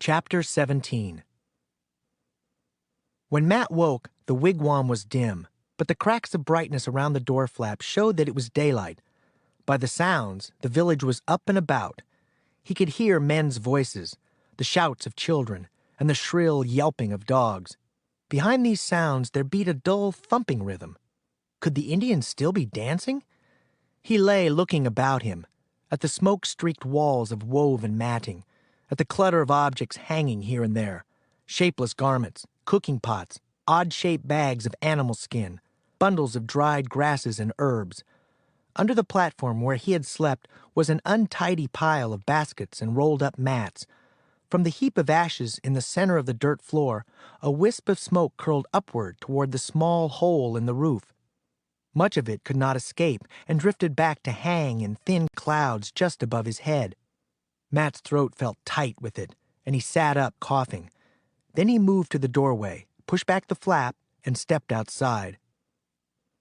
Chapter 17. When Matt woke, the wigwam was dim, but the cracks of brightness around the door flap showed that it was daylight. By the sounds, the village was up and about. He could hear men's voices, the shouts of children, and the shrill yelping of dogs. Behind these sounds there beat a dull thumping rhythm. Could the Indians still be dancing? He lay looking about him, at the smoke-streaked walls of woven matting, at the clutter of objects hanging here and there, shapeless garments, cooking pots, odd-shaped bags of animal skin, bundles of dried grasses and herbs. Under the platform where he had slept was an untidy pile of baskets and rolled-up mats. From the heap of ashes in the center of the dirt floor, a wisp of smoke curled upward toward the small hole in the roof. Much of it could not escape and drifted back to hang in thin clouds just above his head. Matt's throat felt tight with it, and he sat up coughing. Then he moved to the doorway, pushed back the flap, and stepped outside.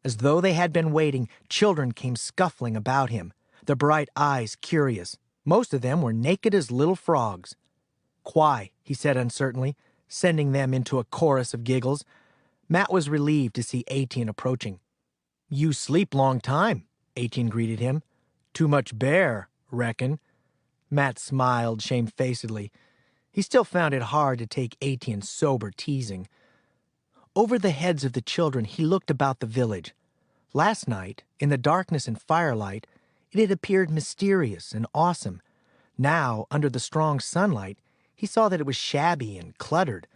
As though they had been waiting, children came scuffling about him, their bright eyes curious. Most of them were naked as little frogs. "Quai," he said uncertainly, sending them into a chorus of giggles. Matt was relieved to see Etienne approaching. "You sleep long time," Etienne greeted him. "Too much bear, reckon." Matt smiled shamefacedly. He still found it hard to take Etienne's sober teasing. Over the heads of the children he looked about the village. Last night, in the darkness and firelight, it had appeared mysterious and awesome. Now, under the strong sunlight, he saw that it was shabby and cluttered.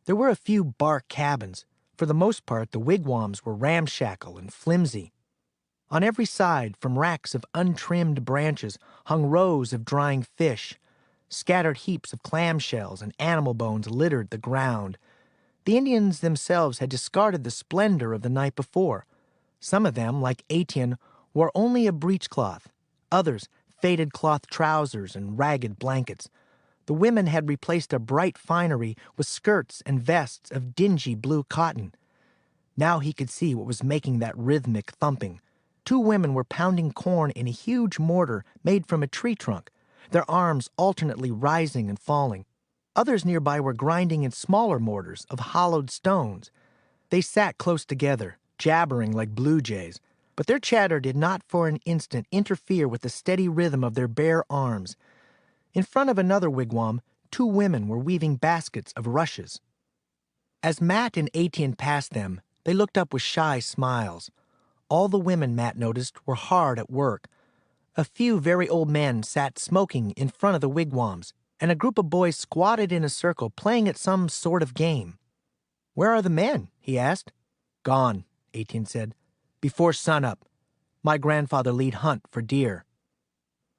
There were a few bark cabins. For the most part, the wigwams were ramshackle and flimsy. On every side, from racks of untrimmed branches, hung rows of drying fish. Scattered heaps of clamshells and animal bones littered the ground. The Indians themselves had discarded the splendor of the night before. Some of them, like Etienne, wore only a breechcloth. Others, faded cloth trousers and ragged blankets. The women had replaced a bright finery with skirts and vests of dingy blue cotton. Now he could see what was making that rhythmic thumping. 2 women were pounding corn in a huge mortar made from a tree trunk, their arms alternately rising and falling. Others nearby were grinding in smaller mortars of hollowed stones. They sat close together, jabbering like blue jays, but their chatter did not for an instant interfere with the steady rhythm of their bare arms. In front of another wigwam, 2 women were weaving baskets of rushes. As Matt and Etienne passed them, they looked up with shy smiles. All the women, Matt noticed, were hard at work. A few very old men sat smoking in front of the wigwams, and a group of boys squatted in a circle playing at some sort of game. "Where are the men?" he asked. "Gone," Etienne said. "Before sunup. My grandfather lead hunt for deer."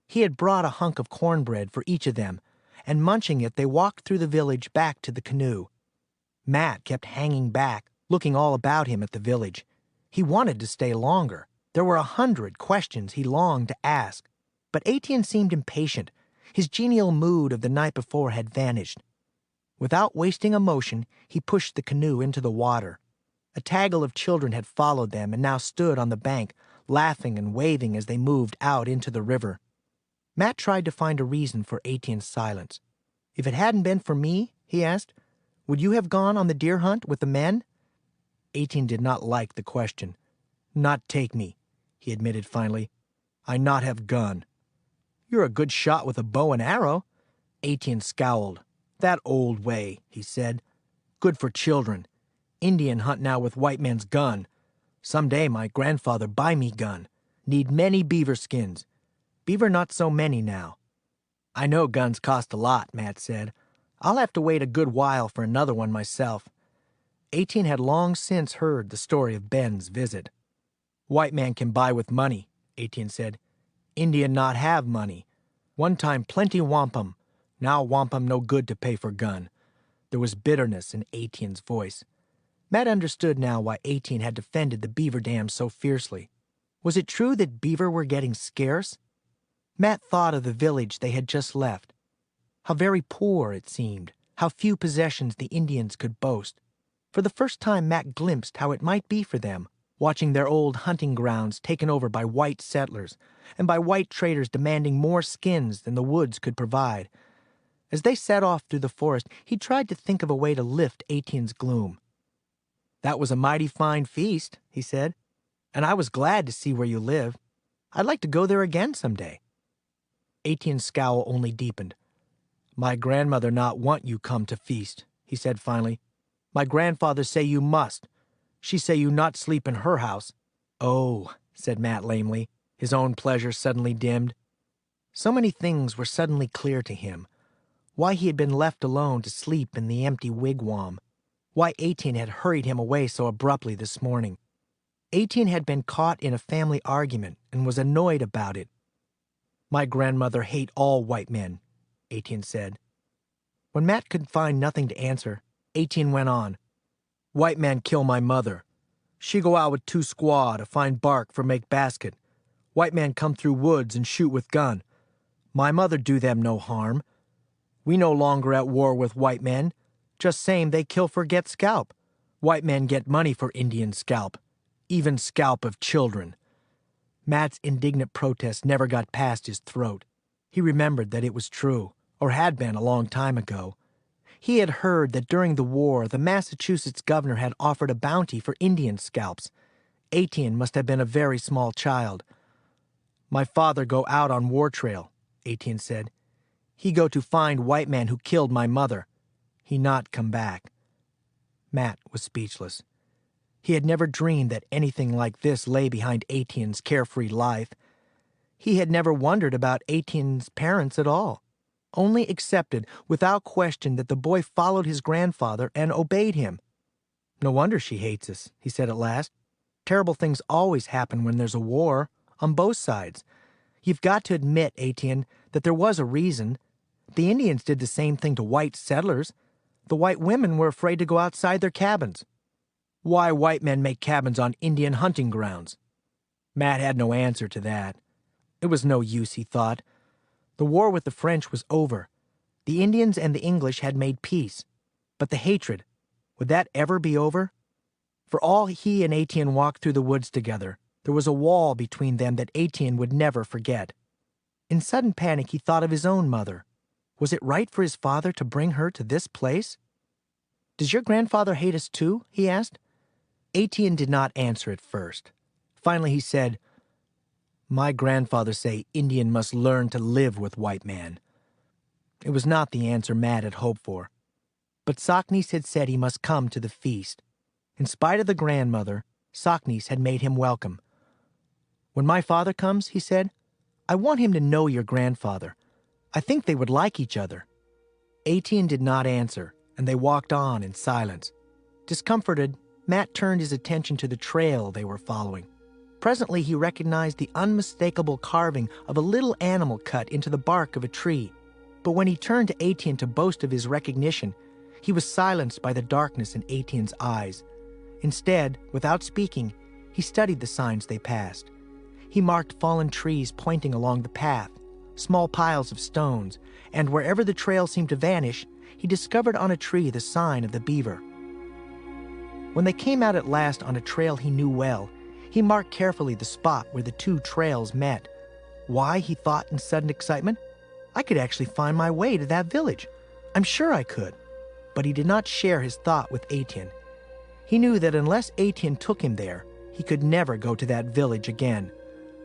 He had brought a hunk of cornbread for each of them, and munching it they walked through the village back to the canoe. Matt kept hanging back, looking all about him at the village. He wanted to stay longer. There were 100 questions he longed to ask. But Etienne seemed impatient. His genial mood of the night before had vanished. Without wasting a motion, he pushed the canoe into the water. A taggle of children had followed them and now stood on the bank, laughing and waving as they moved out into the river. Matt tried to find a reason for Etienne's silence. "If it hadn't been for me," he asked, "would you have gone on the deer hunt with the men?" Etienne did not like the question. "Not take me," he admitted finally. "I not have gun." "You're a good shot with a bow and arrow." Etienne scowled. "That old way," he said. "Good for children. Indian hunt now with white man's gun. Some day my grandfather buy me gun. Need many beaver skins. Beaver not so many now." "I know guns cost a lot," Matt said. "I'll have to wait a good while for another one myself." Etienne had long since heard the story of Ben's visit. "White man can buy with money," Etienne said. "Indian not have money. One time plenty wampum. Now wampum no good to pay for gun." There was bitterness in Etienne's voice. Matt understood now why Etienne had defended the beaver dam so fiercely. Was it true that beaver were getting scarce? Matt thought of the village they had just left. How very poor it seemed, how few possessions the Indians could boast. For the first time Matt glimpsed how it might be for them, watching their old hunting grounds taken over by white settlers, and by white traders demanding more skins than the woods could provide. As they set off through the forest, he tried to think of a way to lift Etienne's gloom. "That was a mighty fine feast," he said, "and I was glad to see where you live. I'd like to go there again someday." Etienne's scowl only deepened. "My grandmother not want you come to feast," he said finally. "My grandfather say you must. She say you not sleep in her house." "Oh," said Matt lamely, his own pleasure suddenly dimmed. So many things were suddenly clear to him. Why he had been left alone to sleep in the empty wigwam. Why Etienne had hurried him away so abruptly this morning. Etienne had been caught in a family argument and was annoyed about it. "My grandmother hate all white men," Etienne said. When Matt could find nothing to answer, Etienne went on. "White man kill my mother. She go out with 2 squaw to find bark for make basket. White man come through woods and shoot with gun. My mother do them no harm. We no longer at war with white men. Just same they kill for get scalp. White men get money for Indian scalp. Even scalp of children." Matt's indignant protest never got past his throat. He remembered that it was true, or had been a long time ago. He had heard that during the war the Massachusetts governor had offered a bounty for Indian scalps. Etienne must have been a very small child. "My father go out on war trail," Etienne said. "He go to find white man who killed my mother. He not come back." Matt was speechless. He had never dreamed that anything like this lay behind Etienne's carefree life. He had never wondered about Etienne's parents at all. Only accepted, without question, that the boy followed his grandfather and obeyed him. "No wonder she hates us," he said at last. "Terrible things always happen when there's a war, on both sides. You've got to admit, Etienne, that there was a reason. The Indians did the same thing to white settlers. The white women were afraid to go outside their cabins. Why white men make cabins on Indian hunting grounds?" Matt had no answer to that. It was no use, he thought. The war with the French was over. The Indians and the English had made peace. But the hatred, would that ever be over? For all he and Etienne walked through the woods together, there was a wall between them that Etienne would never forget. In sudden panic, he thought of his own mother. Was it right for his father to bring her to this place? "Does your grandfather hate us too?" he asked. Etienne did not answer at first. Finally he said, "My grandfather say Indian must learn to live with white man." It was not the answer Matt had hoped for. But Socknies had said he must come to the feast. In spite of the grandmother, Socknies had made him welcome. "When my father comes," he said, "I want him to know your grandfather. I think they would like each other." Etienne did not answer, and they walked on in silence. Discomforted, Matt turned his attention to the trail they were following. Presently he recognized the unmistakable carving of a little animal cut into the bark of a tree. But when he turned to Etienne to boast of his recognition, he was silenced by the darkness in Etienne's eyes. Instead, without speaking, he studied the signs they passed. He marked fallen trees pointing along the path, small piles of stones, and wherever the trail seemed to vanish, he discovered on a tree the sign of the beaver. When they came out at last on a trail he knew well, he marked carefully the spot where the 2 trails met. Why, he thought in sudden excitement, I could actually find my way to that village. I'm sure I could. But he did not share his thought with Etienne. He knew that unless Etienne took him there, he could never go to that village again.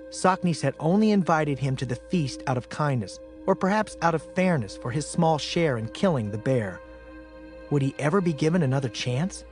Socknies had only invited him to the feast out of kindness, or perhaps out of fairness for his small share in killing the bear. Would he ever be given another chance?